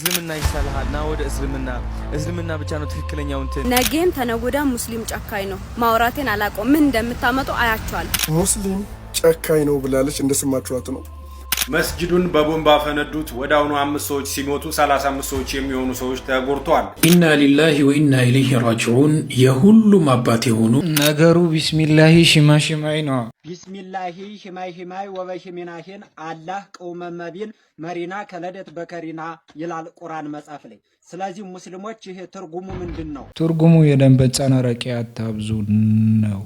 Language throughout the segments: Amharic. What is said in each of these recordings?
እስልምና ይሻልሃልና ወደ እስልምና ብቻ ነው ትክክለኛው እንትን ነገም ተነጎዳ ሙስሊም ጨካኝ ነው ማውራቴን አላቆም ምን እንደምታመጡ አያቻል ሙስሊም ጨካኝ ነው ብላለች እንደሰማችኋት ነው መስጊዱን በቦምብ አፈነዱት ወዳውኑ 5 ሰዎች ሲሞቱ 35 ሰዎች የሚሆኑ ሰዎች ተጎድተዋል ኢና ሊላሂ ወኢና ኢለይሂ ራጂዑን የሁሉም አባት የሆኑ ነገሩ ቢስሚላሂ ሽማሽማይ ነው ቢስሚላሂ ሽማሽማይ ወበሽሚናሂን አላህ ቀውመመቢን መሪና ከለደት በከሪና ይላል ቁርአን መጽሐፍ ላይ ስለዚህ ሙስሊሞች ይሄ ትርጉሙ ምንድነው ትርጉሙ የደንበጫን አረቄ አታብዙ ነው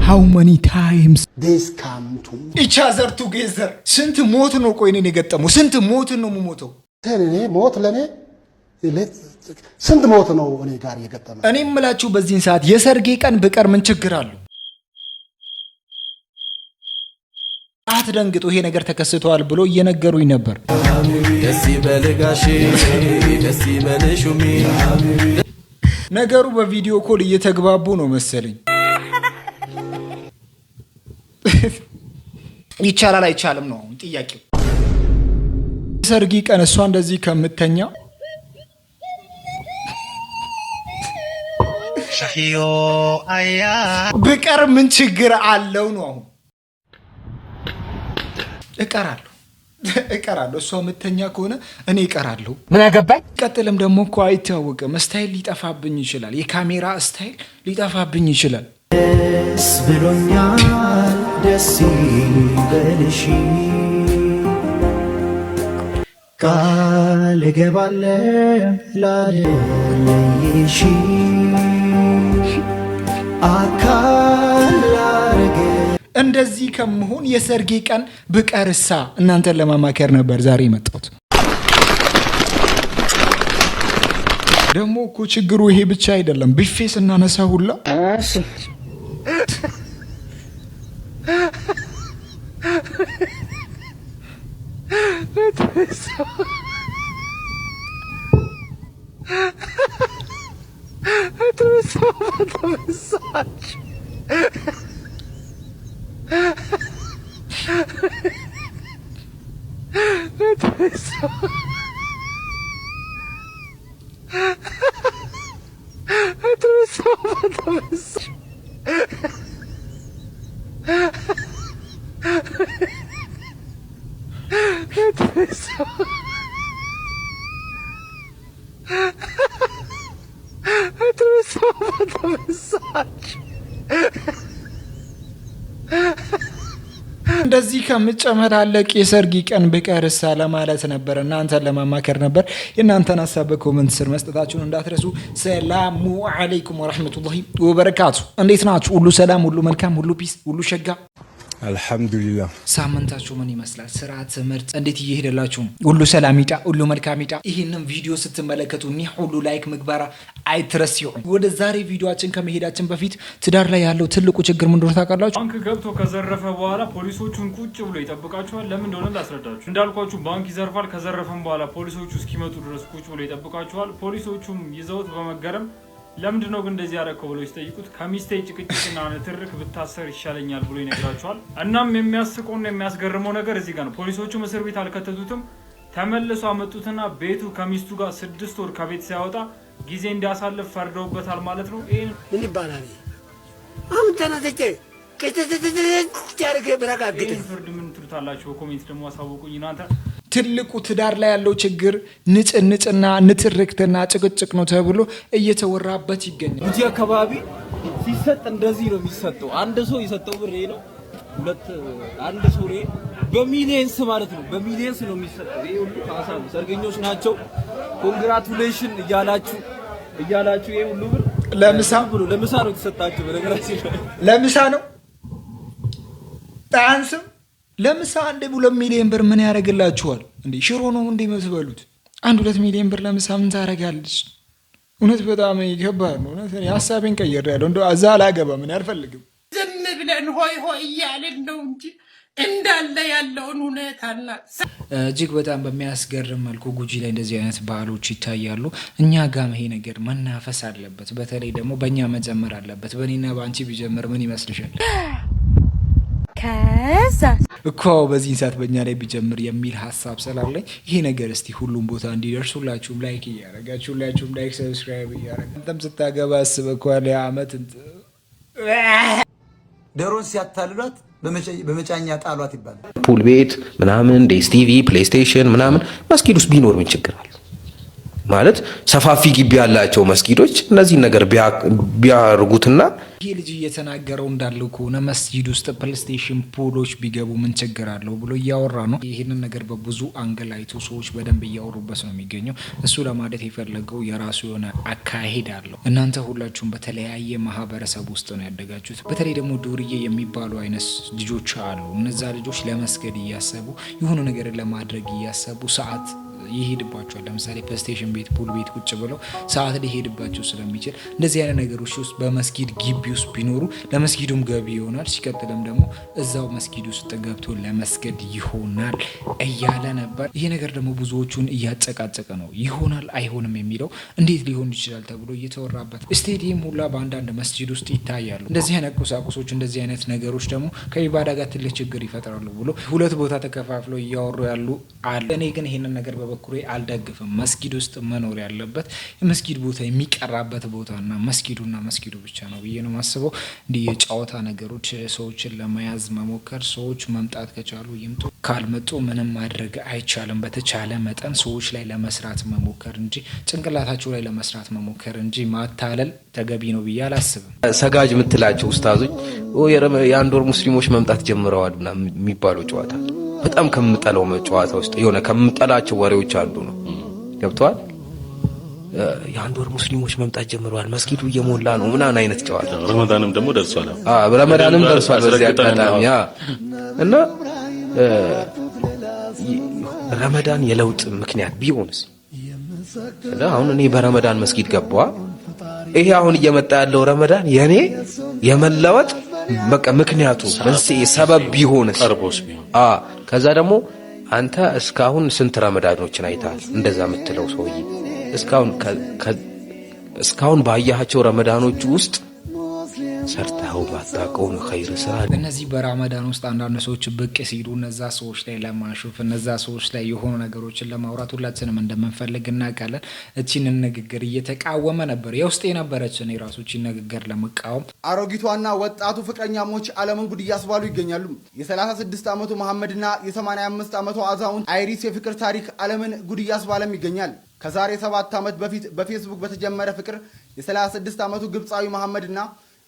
How many times this come to each other together ስንት ሞት ነው ቆይ እኔን የገጠመው ስንት ሞት ነው የምሞተው እኔ ሞት ለኔ ስንት ሞት ነው እኔ ጋር የገጠመው እኔ እምላችሁ በዚህን ሰዓት የሰርጌ ቀን ብቀር ምን ችግር አለው አትደንግጡ ይሄ ነገር ተከስቷል ብሎ እየነገሩኝ ነበር ደስ ይበልጋሽ ደስ ይበልሹሚ ነገሩ በቪዲዮ ኮል እየተግባቡ ነው መሰለኝ ይቻላል አይቻልም ነው ጥያቄው ሰርጊ ቀን እሷ እንደዚህ ከምትተኛ ሻሂዮ አያ ብቀር ምን ችግር አለው ነው አሁን እቀራለሁ እሷ ምተኛ ከሆነ እኔ እቀራለሁ ምን ያገባኝ ቀጥለም ደግሞ እኮ አይታወቅም ስታይል ሊጠፋብኝ ይችላል የካሜራ ስታይል ሊጠፋብኝ ይችላል ደስ ብሎኛል ደስ ይበልሽ ቃል እገባለሁ ላለይሽ አካል አረገ እንደዚህ ከመሆን የሰርጌ ቀን ብቀርሳ እናንተን ለማማከር ነበር ዛሬ መጣሁት ደግሞ እኮ ችግሩ ይሄ ብቻ አይደለም ቢፌ ስናነሳ ሁላ እሺ እንደዚህ ከምጨመራለቅ የሰርጊ ቀን ብቀርሳ ለማለት ነበር እናንተን ለማማከር ነበር የናንተን ሐሳብ በኮሜንት ስር መስጠታችሁን እንዳትረሱ ሰላሙ አለይኩም ወራህመቱላሂ ወበረካቱ እንዴት ናችሁ ሁሉ ሰላም ሁሉ መልካም ሁሉ ፒስ ሁሉ ሸጋ አልহামዱሊላህ ሳምንታችሁ ምን ይመስላል ስራ ትምህርት እንዴት እየሄደላችሁ ሁሉ ሰላም ይጣ ሁሉ መልካም ይጣ ይሄንን ቪዲዮ ስትመለከቱ ሁሉ ላይክ ምግባራ አይትረሲው ወደ ዛሬ ቪዲዮአችን ከመሄዳችን በፊት ትዳር ላይ ያለው ትልቁ ችግር ምን እንደሆነ ታውቃላችሁ ባንክ ገብቶ ከዘረፈ በኋላ ፖሊሶቹን ቁጭ ብሎ ይጠብቃቸዋል ለምን እንደሆነ ላስረዳችሁ እንዳልኳችሁ ባንክ ይዘርፋል ከዘረፈም በኋላ ፖሊሶቹ እስኪመጡ ድረስ ቁጭ ብሎ ይጠብቃቸዋል ፖሊሶቹም ይዘውት በመገረም ለምንድነው ግን እንደዚህ ያረከው ብሎ ይጠይቁት ከሚስቴ ጭቅጭቅና ንትርክ ብታሰር ይሻለኛል ብሎ ይነግራቸዋል እናም የሚያስቆውና የሚያስገርመው ነገር እዚህ ጋር ነው ፖሊሶቹ እስር ቤት አልከተቱትም ተመልሶ አመጡትና ቤቱ ከሚስቱ ጋር 6 ወር ከቤት ሲያወጣ ጊዜ እንዲያሳልፍ ፈርደውበታል ማለት ነው ይሄን ምን ይባላል አሁን ተነስተህ ከጨርገ ብራጋግጥ ፍርድ ምን ትሉታላችሁ በኮሜንት ደግሞ አሳውቁኝ እናንተ ትልቁ ትዳር ላይ ያለው ችግር ንጽህና ንትርክትና ጭቅጭቅ ነው ተብሎ እየተወራበት ይገኛል እዚህ አካባቢ ሲሰጥ እንደዚህ ነው የሚሰጠው አንድ ሰው ይሰጠው ብር ነው ሁለት አንድ ሱሪ በሚሊየንስ ማለት ነው በሚሊየንስ ነው የሚሰጠው ይሄ ሁሉ ካሳ ነው ሰርገኞች ናቸው ኮንግራቹሌሽን እያላችሁ ይሄ ሁሉ ብር ለምሳ ነው የተሰጣችሁ በነገራችን ለምሳ ነው ታንስም ለምሳ አንድ 2 ሚሊዮን ብር ምን ያደርግላችኋል እንዴ ሽሮ ነው እንዴ መስበሉት 1-2 ሚሊዮን ብር ለምሳ ምን ታረጋለች እውነት በጣም ይገባል ነው እውነት ሐሳቤን ቀየር ያለው እንደው አዛ አላገባ ምን ያልፈልግም ዝም ብለን ሆይ ሆይ እያልን ነው እንጂ እንዳለ ያለውን ሁኔታና እጅግ በጣም በሚያስገርም መልኩ ጉጂ ላይ እንደዚህ አይነት ባህሎች ይታያሉ። እኛ ጋም ይሄ ነገር መናፈስ አለበት። በተለይ ደግሞ በእኛ መጀመር አለበት። በእኔና በአንቺ ቢጀምር ምን ይመስልሻል? ከዛ እኮ በዚህ ሰዓት በእኛ ላይ ቢጀምር የሚል ሀሳብ ስላለኝ ይሄ ነገር እስቲ ሁሉም ቦታ እንዲደርስ ሁላችሁም ላይክ እያደረጋችሁ ሁላችሁም ላይክ ሰብስክራይብ እያደረጋችሁ አንተም ስታገባ አስበኳል የዓመት ዶሮን ሲያታልሏት በመጫኛ ጣሏት ይባላል። ፑል ቤት ምናምን ዴስ ቲቪ ፕሌይስቴሽን ምናምን መስጊድ ውስጥ ቢኖር ምን ችግር አለ? ማለት ሰፋፊ ግቢ ያላቸው መስጊዶች እነዚህ ነገር ቢያርጉትና ይሄ ልጅ እየተናገረው እንዳለው ከሆነ መስጊድ ውስጥ ፕሌይስቴሽን ፑሎች ቢገቡ ምን ችግር አለው ብሎ እያወራ ነው። ይሄንን ነገር በብዙ አንግል አይቶ ሰዎች በደንብ እያወሩበት ነው የሚገኘው። እሱ ለማለት የፈለገው የራሱ የሆነ አካሄድ አለው። እናንተ ሁላችሁም በተለያየ ማህበረሰብ ውስጥ ነው ያደጋችሁት። በተለይ ደግሞ ዱርዬ የሚባሉ አይነት ልጆች አሉ። እነዛ ልጆች ለመስገድ እያሰቡ የሆነ ነገር ለማድረግ እያሰቡ ሰዓት ይሄድባቸዋል። ለምሳሌ ፕሌይስቴሽን ቤት ፑል ቤት ቁጭ ብለው ሰዓት ሊሄድባቸው ስለሚችል እንደዚህ አይነት ነገሮች ውስጥ በመስጊድ ግቢ ውስጥ ቢኖሩ ለመስጊዱም ገቢ ይሆናል። ሲቀጥልም ደግሞ እዛው መስጊድ ውስጥ ገብቶ ለመስገድ ይሆናል እያለ ነበር። ይሄ ነገር ደግሞ ብዙዎቹን እያጨቃጨቀ ነው። ይሆናል አይሆንም የሚለው እንዴት ሊሆን ይችላል ተብሎ እየተወራበት ስቴዲየም ሁላ በአንዳንድ መስጊድ ውስጥ ይታያሉ። እንደዚህ አይነት ቁሳቁሶች እንደዚህ አይነት ነገሮች ደግሞ ከኢባዳ ጋር ትልቅ ችግር ይፈጥራሉ ብሎ ሁለት ቦታ ተከፋፍለው እያወሩ ያሉ አለ። እኔ ግን ይሄንን ነገር በኩሬ አልደግፍም። መስጊድ ውስጥ መኖር ያለበት የመስጊድ ቦታ የሚቀራበት ቦታና መስጊዱና መስጊዱ ብቻ ነው ብዬ ነው ማስበው። እንዲህ የጫወታ ነገሮች ሰዎችን ለመያዝ መሞከር፣ ሰዎች መምጣት ከቻሉ ይምጡ፣ ካልመጡ ምንም ማድረግ አይቻልም። በተቻለ መጠን ሰዎች ላይ ለመስራት መሞከር እንጂ ጭንቅላታቸው ላይ ለመስራት መሞከር እንጂ ማታለል ተገቢ ነው ብዬ አላስብም። ሰጋጅ የምትላቸው ኡስታዞች የአንድ ወር ሙስሊሞች መምጣት ጀምረዋል ምናምን የሚባለው ጨዋታ በጣም ከምጠላው ጨዋታ ውስጥ የሆነ ከምጠላቸው ወሬዎች አንዱ ነው። ገብቷል? የአንድ ወር ሙስሊሞች መምጣት ጀምረዋል፣ መስጊዱ እየሞላ ነው ምናምን አይነት ጨዋታ። ረመዳንም ደግሞ ደርሷል። ረመዳንም ደርሷል። በዚህ አጋጣሚ እና ረመዳን የለውጥ ምክንያት ቢሆንስ? አሁን እኔ በረመዳን መስጊድ ገባዋ። ይሄ አሁን እየመጣ ያለው ረመዳን የኔ የመለወጥ በቃ ምክንያቱ መንስኤ ሰበብ ቢሆንስ? ከዛ ደግሞ አንተ እስካሁን ስንት ረመዳኖችን አይተሃል? እንደዛ የምትለው ሰውዬ እስካሁን ባያቸው ረመዳኖች ውስጥ ሰርተው ባጣቀው ነው ኸይር ስራ። እነዚህ በረመዳን ውስጥ አንዳንድ ሰዎች ብቅ ሲሉ እነዛ ሰዎች ላይ ለማሾፍ እነዛ ሰዎች ላይ የሆኑ ነገሮችን ለማውራት ሁላችንም እንደምንፈልግ እናውቃለን። እቺን ንግግር እየተቃወመ ነበር። የውስጥ የነበረችን የራሱ እቺን ንግግር ለመቃወም አሮጊቷና ወጣቱ ፍቅረኛሞች ዓለምን ጉድ እያስባሉ ይገኛሉ። የ36 ዓመቱ መሐመድና የ85 ዓመቱ አዛውንት አይሪስ የፍቅር ታሪክ ዓለምን ጉድ እያስባለም ይገኛል። ከዛሬ 7 ዓመት በፊት በፌስቡክ በተጀመረ ፍቅር የ36 ዓመቱ ግብፃዊ መሐመድና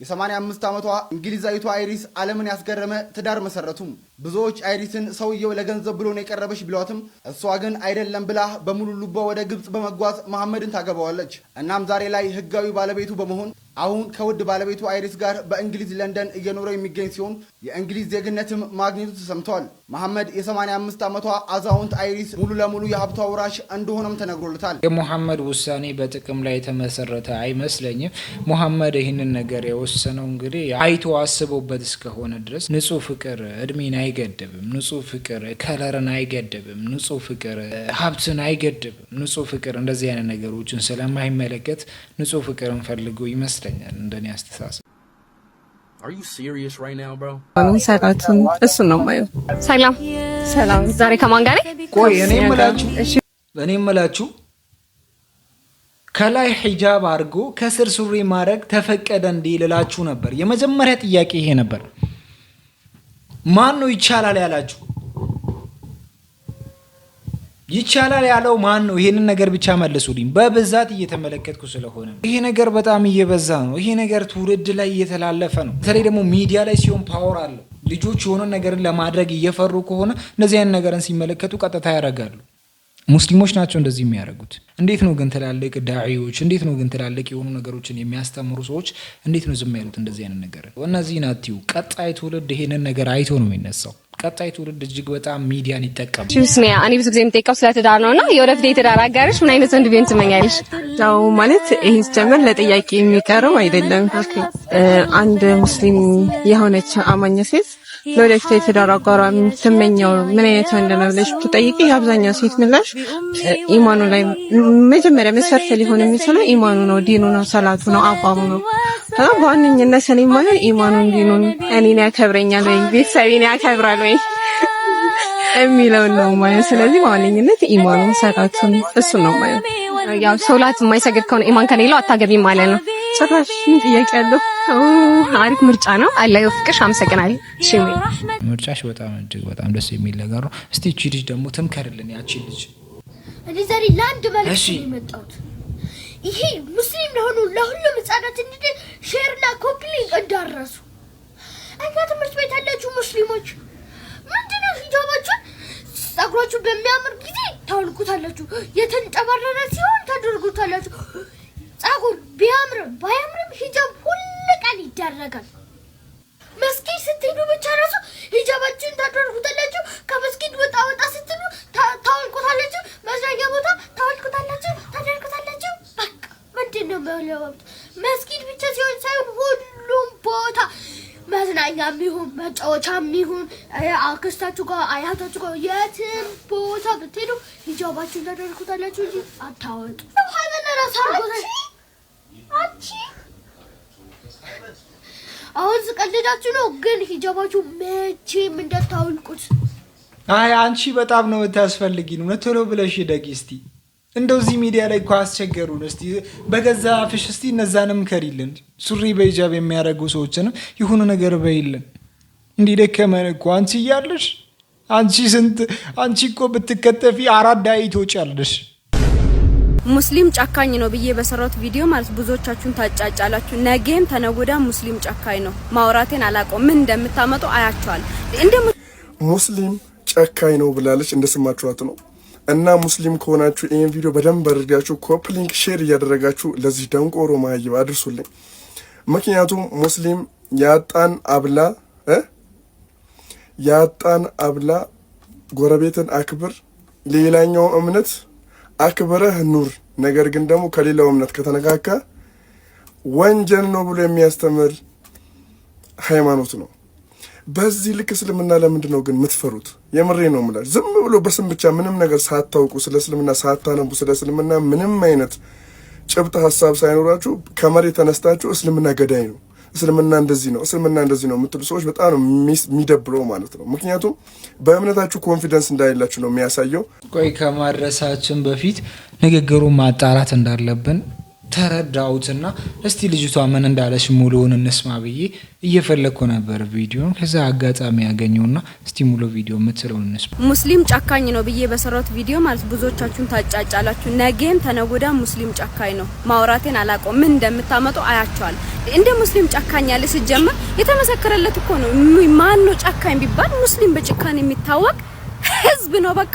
የ85 ዓመቷ እንግሊዛዊቷ አይሪስ ዓለምን ያስገረመ ትዳር መሰረቱም። ብዙዎች አይሪስን ሰውየው ለገንዘብ ብሎ ነው የቀረበሽ ቢሏትም እሷ ግን አይደለም ብላ በሙሉ ልቧ ወደ ግብጽ በመጓዝ መሐመድን ታገባዋለች። እናም ዛሬ ላይ ህጋዊ ባለቤቱ በመሆን አሁን ከውድ ባለቤቱ አይሪስ ጋር በእንግሊዝ ለንደን እየኖረ የሚገኝ ሲሆን የእንግሊዝ ዜግነትም ማግኘቱ ተሰምቷል። መሐመድ የ85 ዓመቷ አዛውንት አይሪስ ሙሉ ለሙሉ የሀብቷ ወራሽ እንደሆነም ተነግሮለታል። የመሐመድ ውሳኔ በጥቅም ላይ የተመሰረተ አይመስለኝም። መሐመድ ይህንን ነገር የወሰነው እንግዲህ አይቶ አስቦበት እስከሆነ ድረስ ንጹህ ፍቅር እድሜን አይገድብም። ንጹህ ፍቅር ከለርን አይገድብም። ንጹህ ፍቅር ሀብትን አይገድብም። ንጹህ ፍቅር እንደዚህ አይነት ነገሮችን ስለማይመለከት ንጹህ ፍቅርን ፈልጎ ይመስላል እንደኔ አስተሳሰብ። Are you serious right now, bro? ሰራቱን እሱ ነው ማየው። ሰላም ዛሬ ከማን ጋር? ቆይ እኔ የምላችሁ ከላይ ሂጃብ አድርጎ ከስር ሱሪ ማድረግ ተፈቀደ እንዴ ልላችሁ ነበር። የመጀመሪያ ጥያቄ ይሄ ነበር። ማን ነው ይቻላል ያላችሁ? ይቻላል ያለው ማን ነው? ይሄንን ነገር ብቻ መልሱልኝ። በብዛት እየተመለከትኩ ስለሆነ ይሄ ነገር በጣም እየበዛ ነው። ይሄ ነገር ትውልድ ላይ እየተላለፈ ነው። በተለይ ደግሞ ሚዲያ ላይ ሲሆን ፓወር አለው። ልጆች የሆነ ነገርን ለማድረግ እየፈሩ ከሆነ እንደዚህ አይነት ነገርን ሲመለከቱ ቀጥታ ያደርጋሉ። ሙስሊሞች ናቸው እንደዚህ የሚያደርጉት። እንዴት ነው ግን ትላልቅ ዳዒዎች፣ እንዴት ነው ግን ትላልቅ የሆኑ ነገሮችን የሚያስተምሩ ሰዎች እንዴት ነው ዝም ያሉት? እንደዚህ አይነት ነገር እነዚህ ናቸው። ቀጣይ ትውልድ ይሄንን ነገር አይቶ ነው የሚነሳው። ቀጣይ ትውልድ እጅግ በጣም ሚዲያን ይጠቀም። እኔ ብዙ ጊዜ የምጠይቀው ስለ ትዳር ነውና የወደፊት የትዳር አጋርሽ ምን አይነት ወንድ ቢሆን ትመኛለሽ? ያው ማለት ይሄ ሲጀመር ለጥያቄ የሚቀርብ አይደለም። አንድ ሙስሊም የሆነች አማኝ ሴት ለወደፊት የትዳር አጋሯ የምትመኘው ምን አይነት ወንድ ነው ብለሽ ብትጠይቂ የአብዛኛው ሴት ምላሽ ኢማኑ ላይ መጀመሪያ መሰረት ሊሆን የሚችለው ኢማኑ ነው፣ ዲኑ ነው፣ ሰላቱ ነው፣ አቋሙ ነው። በዋነኝነት ሰኔ ማለት ኢማኑን ዲኑን እኔን ያከብረኛል ወይ ቤተሰቤን ያከብራል ወይ የሚለው ነው ማለት። ስለዚህ በዋነኝነት ኢማኑን ሰላቱን እሱ ነው ማለት። ያው ሶላት የማይሰግድ ከሆነ ኢማን ከሌለው አታገቢም ማለት ነው። ጭራሽ ምን ጥያቄ አለው? አሪፍ ምርጫ ነው። አላህ ይወፍቅሽ። አመሰግናለሁ። እሺ ምርጫሽ በጣም እጅግ በጣም ደስ የሚል ነገር ነው። እስቲ እቺ ልጅ ደግሞ ትምከርልን። ያቺ ልጅ እኔ ዛሬ ለአንድ መልእክት ነው የመጣሁት። ይሄ ሙስሊም ለሆኑ ለሁሉም ህጻናት እንዴ ሼርና ኮፒ ሊንክ እንዳረሱ አንተ ትምህርት ቤት ያላችሁ ሙስሊሞች ምንድነው ሂጃባችሁን ጸጉራችሁ በሚያምር ጊዜ ታውልቁታላችሁ፣ የተንጨባረረ ሲሆን ታደርጉታላችሁ። ጸጉር ቢያምርም ባያምርም ሂጃብ ሁሉ ቀን ይደረጋል። መስጊድ ስትሄዱ ብቻ ራሱ ሂጃባችሁን ታደርጉታላችሁ። ከመስጊድ ወጣ ስትሉ ታውልቁታላችሁ። መዝናኛ ቦታ ታውልቁታላችሁ፣ ታደርጉታላችሁ። በቃ ምንድነው ማለት መስጊድ ብቻ ሲሆን ሳይሆን ሁሉም ቦታ መዝናኛም ይሁን መጫወቻም ይሁን አክስታችሁ ጋር አያታችሁ ጋር የትም ቦታ ብትሄዱ ሂጃባችሁን ታደርጉታላችሁ እንጂ አታወጡ። ሀይበለ ራስ አርጎታል። አሁን ስቀልዳችሁ ነው፣ ግን ሂጃባችሁ መቼም እንዳታውልቁት። አይ አንቺ በጣም ነው የምታስፈልጊን። እውነት ቶሎ ብለሽ ደቂ እስቲ። እንደዚህ ሚዲያ ላይ እኮ አስቸገሩን። እስቲ በገዛ አፍሽ እስቲ እነዛንም ከሪልን። ሱሪ በሂጃብ የሚያደርጉ ሰዎችንም ይሁን ነገር በይልን። እንዲህ ደከመን እኮ አንቺ እያለሽ አንቺ እኮ ብትከተፊ 4 ዳይ ትወጫለሽ። ሙስሊም ጨካኝ ነው ብዬ በሰራሁት ቪዲዮ ማለት ብዙዎቻችሁን ታጫጫላችሁ። ነገም ተነጎዳ ሙስሊም ጨካኝ ነው ማውራቴን አላቆም ምን እንደምታመጡ አያችኋል። ሙስሊም ጨካኝ ነው ብላለች፣ እንደሰማችኋት ነው። እና ሙስሊም ከሆናችሁ ይሄን ቪዲዮ በደንብ አድርጋችሁ ኮፒ ሊንክ ሼር እያደረጋችሁ ለዚህ ደንቆሮ ማይብ አድርሱልኝ። ምክንያቱም ሙስሊም ያጣን አብላ ጎረቤትን አክብር፣ ሌላኛው እምነት አክብረህ ኑር። ነገር ግን ደግሞ ከሌላው እምነት ከተነካካ ወንጀል ነው ብሎ የሚያስተምር ሃይማኖት ነው። በዚህ ልክ እስልምና ለምንድን ነው ግን የምትፈሩት? የምሬ ነው የምላችሁ። ዝም ብሎ በስም ብቻ ምንም ነገር ሳታውቁ ስለ እስልምና ሳታነቡ ስለ እስልምና ምንም አይነት ጭብጥ ሀሳብ ሳይኖራችሁ ከመሬት ተነስታችሁ እስልምና ገዳይ ነው፣ እስልምና እንደዚህ ነው፣ እስልምና እንደዚህ ነው የምትሉ ሰዎች በጣም ነው የሚደብረው ማለት ነው። ምክንያቱም በእምነታችሁ ኮንፊደንስ እንዳሌላችሁ ነው የሚያሳየው። ቆይ ከማድረሳችን በፊት ንግግሩን ማጣራት እንዳለብን ተረዳውትና እስቲ ልጅቷ ምን እንዳለሽ ሙሉውን እንስማ ብዬ እየፈለኩ ነበር ቪዲዮን። ከዛ አጋጣሚ ያገኘውና እስቲ ሙሉ ቪዲዮ የምትለው እንስማ። ሙስሊም ጨካኝ ነው ብዬ በሰራሁት ቪዲዮ ማለት ብዙዎቻችሁን ታጫጫላችሁ። ነገም ተነጎዳ ሙስሊም ጨካኝ ነው ማውራቴን አላቆም ምን እንደምታመጡ አያችኋል። እንደ ሙስሊም ጨካኝ ያለ ሲጀመር የተመሰከረለት እኮ ነው። ማን ነው ጨካኝ ቢባል ሙስሊም በጭካኔ የሚታወቅ ህዝብ ነው። በቃ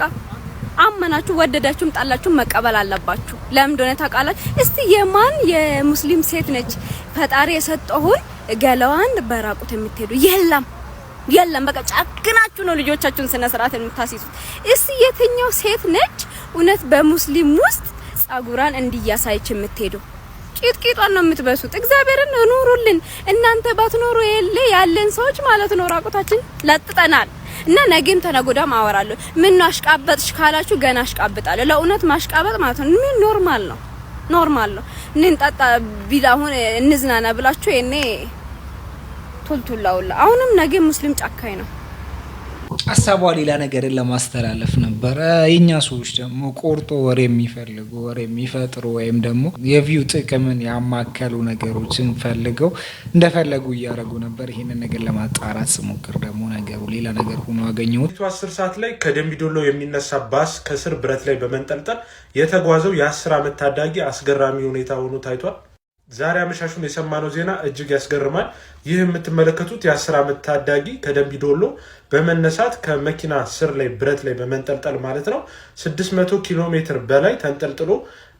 አመናችሁ ወደዳችሁም ጣላችሁም መቀበል አለባችሁ። ለምን እንደሆነ ታውቃላችሁ? እስቲ የማን የሙስሊም ሴት ነች ፈጣሪ የሰጠውን ገላዋን በራቁት የምትሄዱ? የለም በቃ ጨክናችሁ ነው ልጆቻችሁን ስነ ስርዓት የምታስይዙት። እስቲ የትኛው ሴት ነች እውነት በሙስሊም ውስጥ ጸጉራን እንዲያሳይች የምትሄዱ? ቂጥቂጧን ነው የምትበሱት። እግዚአብሔርን ኑሩልን። እናንተ ባትኖሩ ያለን ሰዎች ማለት ነው ራቁታችን ለጥጠናል። እና ነገም ተነጎዳም አወራለሁ። ምን አሽቃበጥሽ ካላችሁ ገና አሽቃብጣለሁ። ለእውነት ማሽቃበጥ ማለት ነው ምን ኖርማል ነው። እንንጣጣ ቢላሁን እንዝናና ብላችሁ እኔ ቶልቶላውላ። አሁንም ነገም ሙስሊም ጨካኝ ነው። ሀሳቧ ሌላ ነገርን ለማስተላለፍ ነበረ። የኛ ሰዎች ደግሞ ቆርጦ ወሬ የሚፈልጉ ወሬ የሚፈጥሩ ወይም ደግሞ የቪው ጥቅምን ያማከሉ ነገሮችን ፈልገው እንደፈለጉ እያደረጉ ነበር። ይህንን ነገር ለማጣራት ስሞክር ደግሞ ነገሩ ሌላ ነገር ሆኖ አገኘሁት። 10 ሰዓት ላይ ከደምቢ ዶሎ የሚነሳ ባስ ከስር ብረት ላይ በመንጠልጠል የተጓዘው የ10 ዓመት ታዳጊ አስገራሚ ሁኔታ ሆኖ ታይቷል። ዛሬ አመሻሹን የሰማነው ዜና እጅግ ያስገርማል። ይህ የምትመለከቱት የ10 ዓመት ታዳጊ ከደምቢ ዶሎ በመነሳት ከመኪና ስር ላይ ብረት ላይ በመንጠልጠል ማለት ነው 600 ኪሎ ሜትር በላይ ተንጠልጥሎ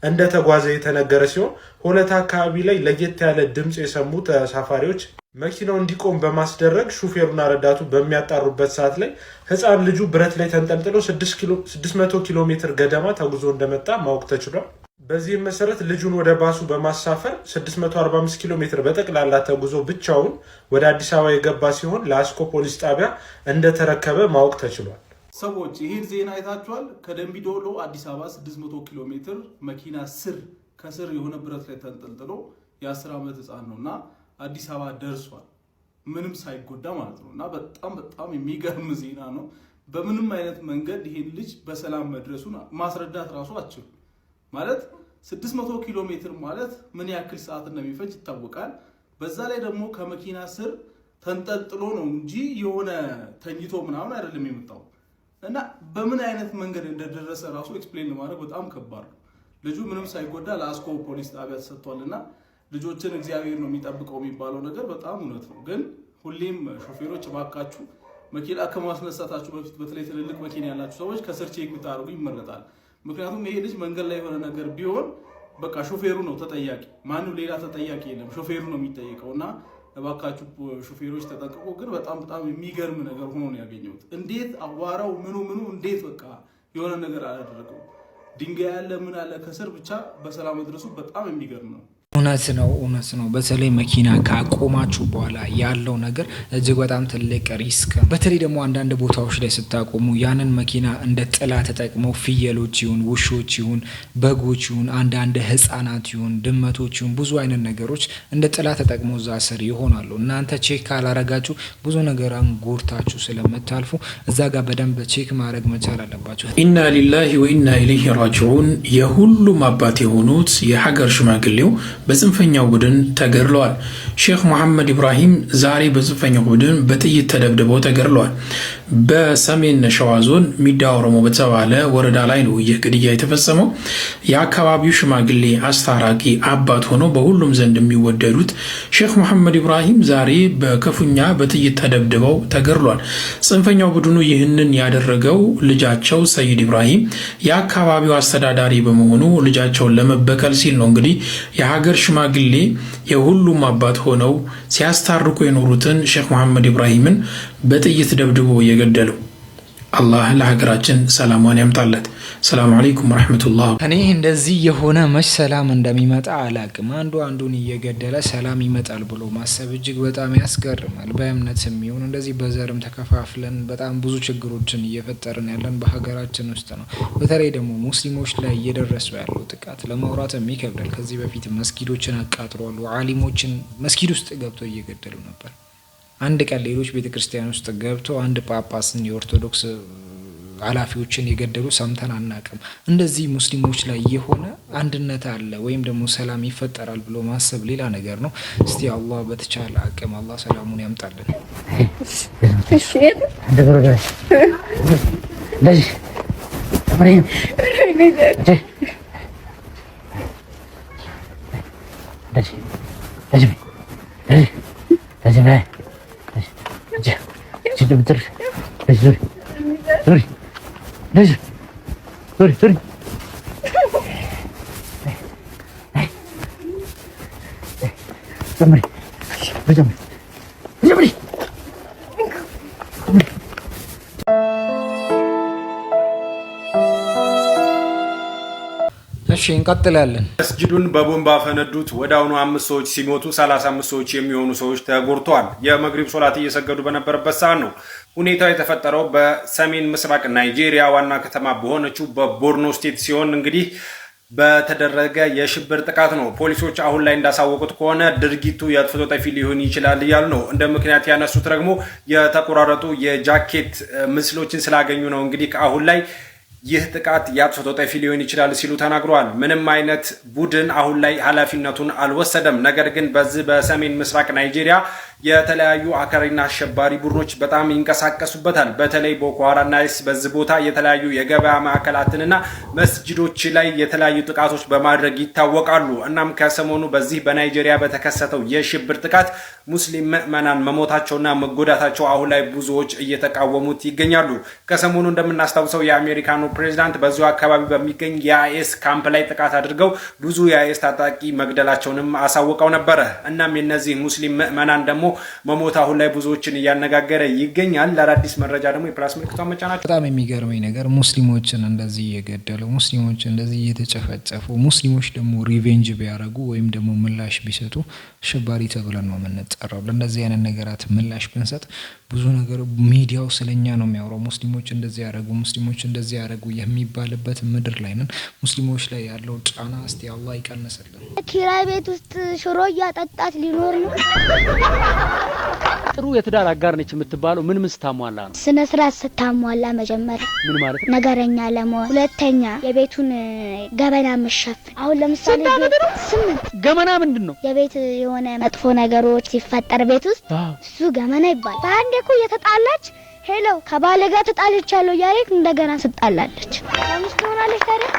እንደተጓዘ የተነገረ ሲሆን ሆለታ አካባቢ ላይ ለየት ያለ ድምፅ የሰሙ ተሳፋሪዎች መኪናው እንዲቆም በማስደረግ ሹፌሩና ረዳቱ በሚያጣሩበት ሰዓት ላይ ህፃን ልጁ ብረት ላይ ተንጠልጥሎ 600 ኪሎ ሜትር ገደማ ተጉዞ እንደመጣ ማወቅ ተችሏል። በዚህም መሰረት ልጁን ወደ ባሱ በማሳፈር 645 ኪሎ ሜትር በጠቅላላ ተጉዞ ብቻውን ወደ አዲስ አበባ የገባ ሲሆን ለአስኮ ፖሊስ ጣቢያ እንደተረከበ ማወቅ ተችሏል። ሰዎች ይህን ዜና አይታችኋል። ከደምቢዶሎ አዲስ አበባ 600 ኪሎ ሜትር መኪና ከስር የሆነ ብረት ላይ ተንጠልጥሎ የ10 ዓመት ህፃን ነውና አዲስ አበባ ደርሷል፣ ምንም ሳይጎዳ ማለት ነው። እና በጣም የሚገርም ዜና ነው። በምንም አይነት መንገድ ይሄን ልጅ በሰላም መድረሱን ማስረዳት ራሱ አችሉ ማለት 600 ኪሎ ሜትር ማለት ምን ያክል ሰዓት እንደሚፈጅ ይታወቃል። በዛ ላይ ደግሞ ከመኪና ስር ተንጠልጥሎ ነው እንጂ የሆነ ተኝቶ ምናምን አይደለም የመጣው። እና በምን አይነት መንገድ እንደደረሰ ራሱ ኤክስፕሌን ለማድረግ በጣም ከባድ ነው። ልጁ ምንም ሳይጎዳ ለአስኮ ፖሊስ ጣቢያ ተሰጥቷልና ልጆችን እግዚአብሔር ነው የሚጠብቀው የሚባለው ነገር በጣም እውነት ነው። ግን ሁሌም ሾፌሮች እባካችሁ መኪና ከማስነሳታችሁ በፊት በተለይ ትልልቅ መኪና ያላችሁ ሰዎች ከስር ቼክ ብታደርጉ ይመረጣል። ምክንያቱም ይሄ ልጅ መንገድ ላይ የሆነ ነገር ቢሆን በቃ ሾፌሩ ነው ተጠያቂ፣ ማንም ሌላ ተጠያቂ የለም፣ ሾፌሩ ነው የሚጠይቀውና እባካችሁ ሾፌሮች ተጠንቀቁ። ግን በጣም የሚገርም ነገር ሆኖ ነው ያገኘሁት። እንዴት አዋራው ምኑ እንዴት በቃ የሆነ ነገር አላደረገው። ድንጋይ ያለ ምን አለ ከስር ብቻ በሰላም መድረሱ በጣም የሚገርም ነው። እውነት ነው። በተለይ መኪና ካቆማችሁ በኋላ ያለው ነገር እጅግ በጣም ትልቅ ሪስክ ነው። በተለይ ደግሞ አንዳንድ ቦታዎች ላይ ስታቆሙ ያንን መኪና እንደ ጥላ ተጠቅመው ፍየሎች ይሁን ውሾች ይሁን በጎች ይሁን አንዳንድ ህፃናት ይሁን ድመቶች ይሁን ብዙ አይነት ነገሮች እንደ ጥላ ተጠቅመው እዛ ስር ይሆናሉ። እናንተ ቼክ ካላረጋችሁ ብዙ ነገር አንጎርታችሁ ስለምታልፉ እዛ ጋር በደንብ ቼክ ማድረግ መቻል አለባችሁ። ኢና ሊላሂ ወኢና ኢለይሂ ራጂዑን። የሁሉም አባት የሆኑት የሀገር ሽማግሌው በጽንፈኛው ቡድን ተገድለዋል። ሼክ መሐመድ ኢብራሂም ዛሬ በጽንፈኛው ቡድን በጥይት ተደብድበው ተገድለዋል። በሰሜን ሸዋ ዞን ሚዳ ኦሮሞ በተባለ ወረዳ ላይ ነው ይህ ግድያ የተፈጸመው። የአካባቢው ሽማግሌ አስታራቂ አባት ሆነው በሁሉም ዘንድ የሚወደዱት ሼክ መሐመድ ኢብራሂም ዛሬ በክፉኛ በጥይት ተደብድበው ተገድለዋል። ጽንፈኛው ቡድኑ ይህንን ያደረገው ልጃቸው ሰይድ ኢብራሂም የአካባቢው አስተዳዳሪ በመሆኑ ልጃቸውን ለመበቀል ሲል ነው። እንግዲህ የሀገር ሽማግሌ የሁሉም አባት ሆነው ሲያስታርቁ የኖሩትን ሼክ መሐመድ ኢብራሂምን በጥይት ደብድቦ የገደለው። አላህ ለሀገራችን ሰላሟን ያምጣለት። ሰላም አለይኩም ወራህመቱላህ። እኔ እንደዚህ የሆነ መች ሰላም እንደሚመጣ አላቅም። አንዱ አንዱን እየገደለ ሰላም ይመጣል ብሎ ማሰብ እጅግ በጣም ያስገርማል። በእምነትም ይሁን እንደዚህ በዘርም ተከፋፍለን በጣም ብዙ ችግሮችን እየፈጠርን ያለን በሀገራችን ውስጥ ነው። በተለይ ደግሞ ሙስሊሞች ላይ እየደረሱ ያለው ጥቃት ለማውራትም ይከብዳል። ከዚህ በፊት መስጊዶችን አቃጥሏሉ፣ ዓሊሞችን መስጊድ ውስጥ ገብተው እየገደሉ ነበር። አንድ ቀን ሌሎች ቤተክርስቲያን ውስጥ ገብተው አንድ ጳጳስን የኦርቶዶክስ ኃላፊዎችን የገደሉ ሰምተን አናቅም። እንደዚህ ሙስሊሞች ላይ የሆነ አንድነት አለ ወይም ደግሞ ሰላም ይፈጠራል ብሎ ማሰብ ሌላ ነገር ነው። እስቲ አላህ በተቻለ አቅም አላህ ሰላሙን ያምጣልን። እሺ እንቀጥላለን። መስጂዱን በቦምብ አፈነዱት። ወዲያውኑ 5 ሰዎች ሲሞቱ 35 ሰዎች የሚሆኑ ሰዎች ተጎድተዋል። የመግሪብ ሶላት እየሰገዱ በነበረበት ሰዓት ነው ሁኔታው የተፈጠረው። በሰሜን ምስራቅ ናይጄሪያ ዋና ከተማ በሆነችው በቦርኖ ስቴት ሲሆን እንግዲህ በተደረገ የሽብር ጥቃት ነው። ፖሊሶች አሁን ላይ እንዳሳወቁት ከሆነ ድርጊቱ የአጥፍቶ ጠፊ ሊሆን ይችላል እያሉ ነው። እንደ ምክንያት ያነሱት ደግሞ የተቆራረጡ የጃኬት ምስሎችን ስላገኙ ነው። እንግዲህ አሁን ላይ ይህ ጥቃት የአጥፍቶ ጠፊ ሊሆን ይችላል ሲሉ ተናግረዋል። ምንም አይነት ቡድን አሁን ላይ ኃላፊነቱን አልወሰደም። ነገር ግን በዚህ በሰሜን ምስራቅ ናይጄሪያ የተለያዩ አክራሪና አሸባሪ ቡድኖች በጣም ይንቀሳቀሱበታል። በተለይ ቦኮ ሃራም በዚህ ቦታ የተለያዩ የገበያ ማዕከላትንና መስጂዶች ላይ የተለያዩ ጥቃቶች በማድረግ ይታወቃሉ። እናም ከሰሞኑ በዚህ በናይጄሪያ በተከሰተው የሽብር ጥቃት ሙስሊም ምዕመናን መሞታቸውና መጎዳታቸው አሁን ላይ ብዙዎች እየተቃወሙት ይገኛሉ። ከሰሞኑ እንደምናስታውሰው የአሜሪካኑ ፕሬዝዳንት በዚሁ አካባቢ በሚገኝ የአይኤስ ካምፕ ላይ ጥቃት አድርገው ብዙ የአይኤስ ታጣቂ መግደላቸውንም አሳውቀው ነበረ። እናም የነዚህ ሙስሊም ምዕመናን ደግሞ መሞት አሁን ላይ ብዙዎችን እያነጋገረ ይገኛል። ለአዳዲስ መረጃ ደግሞ የፕላስ ምልክቷን መጫናችሁ። በጣም የሚገርመኝ ነገር ሙስሊሞችን እንደዚህ እየገደሉ ሙስሊሞችን እንደዚህ እየተጨፈጨፉ ሙስሊሞች ደግሞ ሪቬንጅ ቢያደርጉ ወይም ደግሞ ምላሽ ቢሰጡ አሸባሪ ተብለን ነው የምንጠራው። ለእንደዚህ አይነት ነገራት ምላሽ ብንሰጥ ብዙ ነገር ሚዲያው ስለኛ ነው የሚያወራው። ሙስሊሞች እንደዚህ ያደርጉ ሙስሊሞች እንደዚህ ያደርጉ የሚባልበት ምድር ላይ ነን። ሙስሊሞች ላይ ያለው ጫና እስቲ አላህ ይቀንስልን። ኪራይ ቤት ውስጥ ሽሮ እያጠጣት ሊኖር ነው። ጥሩ የትዳር አጋር ነች የምትባለው ምን ስታሟላ ነው? ስነ ስርዓት ስታሟላ መጀመሪያ ምን ማለት ነው? ነገረኛ ለመሆን፣ ሁለተኛ የቤቱን ገበና መሸፈን። አሁን ለምሳሌ 8 ገመና ምንድነው? የቤት የሆነ መጥፎ ነገሮች ሲፈጠር ቤት ውስጥ እሱ ገመና ይባላል። በአንዴ እኮ የተጣላች ሄሎ ከባለ ጋር ተጣልቻለሁ ያለች እንደገና ስጣላለች ለምን ትሆናለች ታዲያ?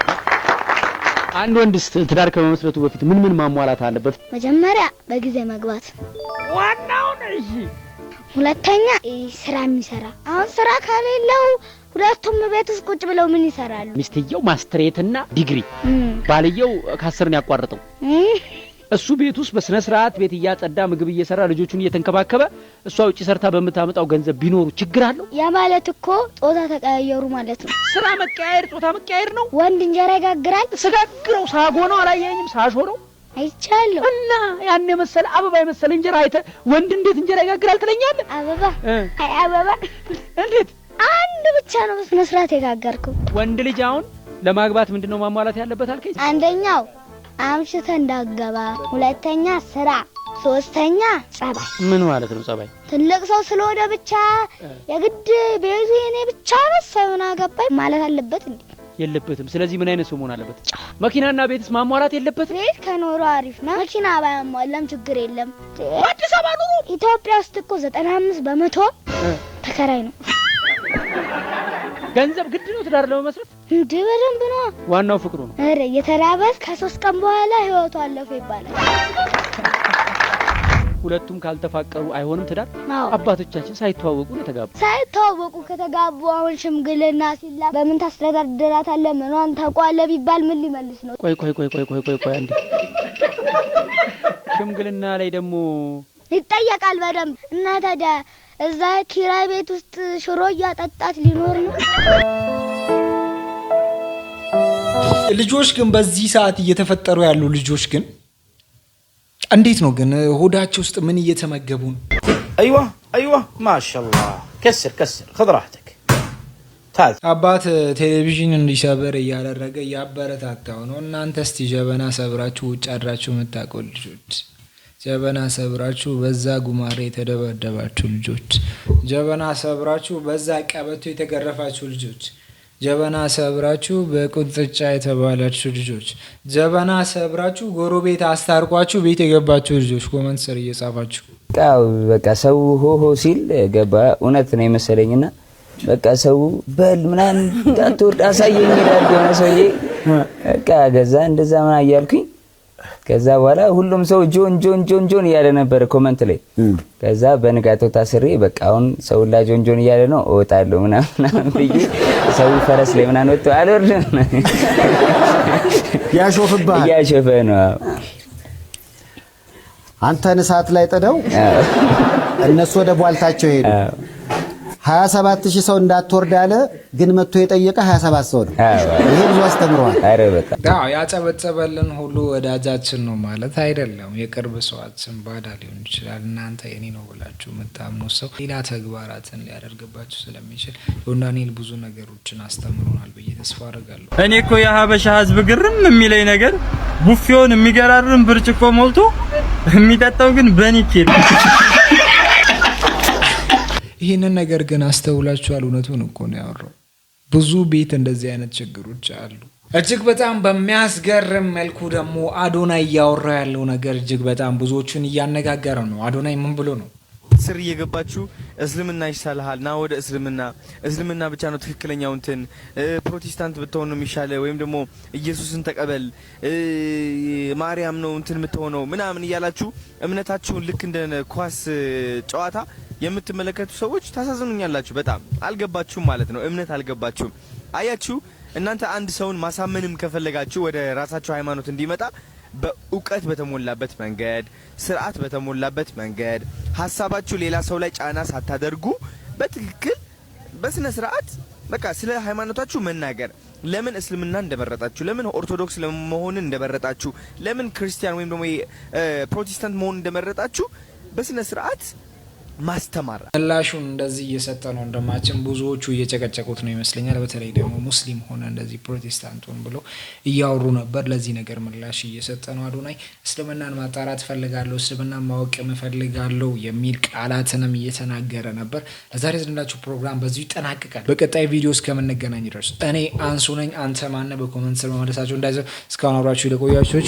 አንድ ወንድስ ትዳር ከመመስረቱ በፊት ምን ማሟላት አለበት? መጀመሪያ በጊዜ መግባት ዋናው ነው። እሺ ሁለተኛ ስራ የሚሰራ አሁን ስራ ከሌለው ሁለቱም ቤት ውስጥ ቁጭ ብለው ምን ይሰራሉ? ሚስትየው ማስትሬትና ዲግሪ ባልየው ከ10 ነው ያቋረጠው። እሱ ቤት ውስጥ በስነ ስርዓት ቤት እያጸዳ ምግብ እየሰራ ልጆቹን እየተንከባከበ እሷ ውጪ ሰርታ በምታመጣው ገንዘብ ቢኖሩ ችግር አለው? ያ ማለት እኮ ጾታ ተቀያየሩ ማለት ነው። ስራ መቀያየር ጾታ መቀያየር ነው። ወንድ እንጀራ ይጋግራል። ስጋግረው ሳጎነው አላየኝም ሳሾረው አይቻለሁ። እና ያን የመሰለ አበባ የመሰለ እንጀራ አይተ ወንድ እንዴት እንጀራ ይጋግራል ትለኛለህ? አበባ አይ አበባ እንዴት አንድ ብቻ ነው በስነ ስርዓት የጋገርከው። ወንድ ልጅ አሁን ለማግባት ምንድነው ማሟላት ያለበት አልከኝ? አንደኛው አምሽተ እንዳገባ፣ ሁለተኛ ስራ፣ ሶስተኛ ጸባይ። ምን ማለት ነው ጸባይ? ትልቅ ሰው ስለሆነ ብቻ የግድ ቤቱ የኔ ብቻ ነው ሳይሆን አገባኝ ማለት አለበት እንዴ? የለበትም። ስለዚህ ምን አይነት ሰው መሆን አለበት? መኪናና ቤትስ ማሟላት የለበትም? ቤት ከኖሮ አሪፍ ነው። መኪና ባያሟላም ችግር የለም። አዲስ አበባ ኑሮ ኢትዮጵያ ውስጥ እኮ 95% ተከራይ ነው። ገንዘብ ግድ ነው ትዳር ለመመስረት? እንዴ በደንብ ነው። ዋናው ፍቅሩ ነው። አረ የተራበስ ከ3 ቀን በኋላ ህይወቱ አለፈ ይባላል። ሁለቱም ካልተፋቀሩ አይሆንም ትዳር። አባቶቻችን ሳይተዋወቁ ነው ተጋቡ። ሳይተዋወቁ ከተጋቡ አሁን ሽምግልና ሲላ በምን ታስተዳድራታለህ ምኗን ታውቃለህ ቢባል ምን ሊመልስ ነው? ቆይ አንዴ ሽምግልና ላይ ደግሞ ይጠየቃል በደንብ። እና ታዲያ እዛ ኪራይ ቤት ውስጥ ሽሮ እያጠጣት ሊኖር ነው። ልጆች ግን በዚህ ሰዓት እየተፈጠሩ ያሉ ልጆች ግን እንዴት ነው ግን ሆዳቸው ውስጥ ምን እየተመገቡ ነው? ايوه ما شاء الله كسر خذ راحتك ታዝ አባት ቴሌቪዥን እንዲሰብር እያደረገ ያበረታታው ነው። እናንተ እስቲ ጀበና ሰብራችሁ ውጭ አድራችሁ የምታውቁ ልጆች፣ ጀበና ሰብራችሁ በዛ ጉማሬ የተደበደባችሁ ልጆች፣ ጀበና ሰብራችሁ በዛ ቀበቶ የተገረፋችሁ ልጆች፣ ጀበና ሰብራችሁ በቁጥጫ የተባላችሁ ልጆች፣ ጀበና ሰብራችሁ ጎረቤት አስታርቋችሁ ቤት የገባችሁ ልጆች ኮመንት ስር እየጻፋችሁ በቃ ሰው ሆሆ ሲል ገባ እውነት ነው የመሰለኝና በቃ ሰው በል ምናምን እንዳትወርድ አሳየኝ ይላል የሆነ ሰውዬ። በቃ ገዛ እንደዛ ምን አያልኩኝ። ከዛ በኋላ ሁሉም ሰው ጆን እያለ ነበር ኮመንት ላይ። ከዛ በንጋታው ታስሬ በቃ አሁን ሰው ላይ ጆን እያለ ነው እወጣለሁ ምናምን ብዬ ሰው ፈረስ ላይ ምናምን ወጥቶ አልወርድም ያሾፈ ነው። አንተን እሳት ላይ ጥደው እነሱ ወደ ቧልታቸው ሄዱ። 27000 ሰው እንዳትወርድ ያለ ግን መጥቶ የጠየቀ 27 ሰው ነው። ይሄ ብዙ አስተምሯል። አረ በቃ ያጨበጨበልን ሁሉ ወዳጃችን ነው ማለት አይደለም። የቅርብ ሰዋችን ባዳ ሊሆን ይችላል። እናንተ የኔ ነው ብላችሁ የምታምኑ ሰው ሌላ ተግባራትን ሊያደርግባችሁ ስለሚችል ዳንኤል ብዙ ነገሮችን አስተምሮናል ብዬ ተስፋ አደርጋለሁ። እኔ እኮ የሀበሻ ህዝብ ግርም የሚለኝ ነገር ቡፌውን የሚገራርም ብርጭቆ ሞልቶ የሚጠጣው ግን በኒኬል። ይህንን ነገር ግን አስተውላችኋል? እውነቱን እኮ ነው ያወራው። ብዙ ቤት እንደዚህ አይነት ችግሮች አሉ። እጅግ በጣም በሚያስገርም መልኩ ደግሞ አዶናይ እያወራ ያለው ነገር እጅግ በጣም ብዙዎችን እያነጋገረ ነው። አዶናይ ምን ብሎ ነው? ስር እየገባችሁ እስልምና ይሻልሃል ና ወደ እስልምና ብቻ ነው ትክክለኛው እንትን ፕሮቴስታንት ብትሆን ነው የሚሻለ ወይም ደግሞ ኢየሱስን ተቀበል ማርያም ነው እንትን የምትሆነው ምናምን እያላችሁ እምነታችሁን ልክ እንደ ኳስ ጨዋታ የምትመለከቱ ሰዎች ታሳዝኑኛላችሁ። በጣም አልገባችሁም ማለት ነው። እምነት አልገባችሁም። አያችሁ እናንተ አንድ ሰውን ማሳመንም ከፈለጋችሁ ወደ ራሳችሁ ሃይማኖት እንዲመጣ በእውቀት በተሞላበት መንገድ፣ ስርዓት በተሞላበት መንገድ ሀሳባችሁ ሌላ ሰው ላይ ጫና ሳታደርጉ በትክክል በስነ ስርዓት በቃ ስለ ሃይማኖታችሁ መናገር። ለምን እስልምና እንደመረጣችሁ፣ ለምን ኦርቶዶክስ ለመሆን እንደመረጣችሁ፣ ለምን ክርስቲያን ወይም ደግሞ ፕሮቴስታንት መሆን እንደመረጣችሁ በስነ ስርዓት ማስተማር። ምላሹን እንደዚህ እየሰጠ ነው እንደማችን ብዙዎቹ እየጨቀጨቁት ነው ይመስለኛል። በተለይ ደግሞ ሙስሊም ሆነ እንደዚህ ፕሮቴስታንት ሆነ ብሎ እያወሩ ነበር። ለዚህ ነገር ምላሽ እየሰጠ ነው አዶናይ። እስልምናን ማጣራት ፈልጋለሁ፣ እስልምናን ማወቅ ፈልጋለሁ የሚል ቃላትንም እየተናገረ ነበር። ለዛሬ ዘንዳችሁ ፕሮግራም በዚሁ ይጠናቀቃል። በቀጣይ ቪዲዮ እስከምንገናኝ ድረስ እኔ አንሱ ነኝ። አንተ ማነህ? በኮሜንት ስር መመለሳችሁ እንዳይዘ እስካሁን አብራችሁ ለቆያችሁ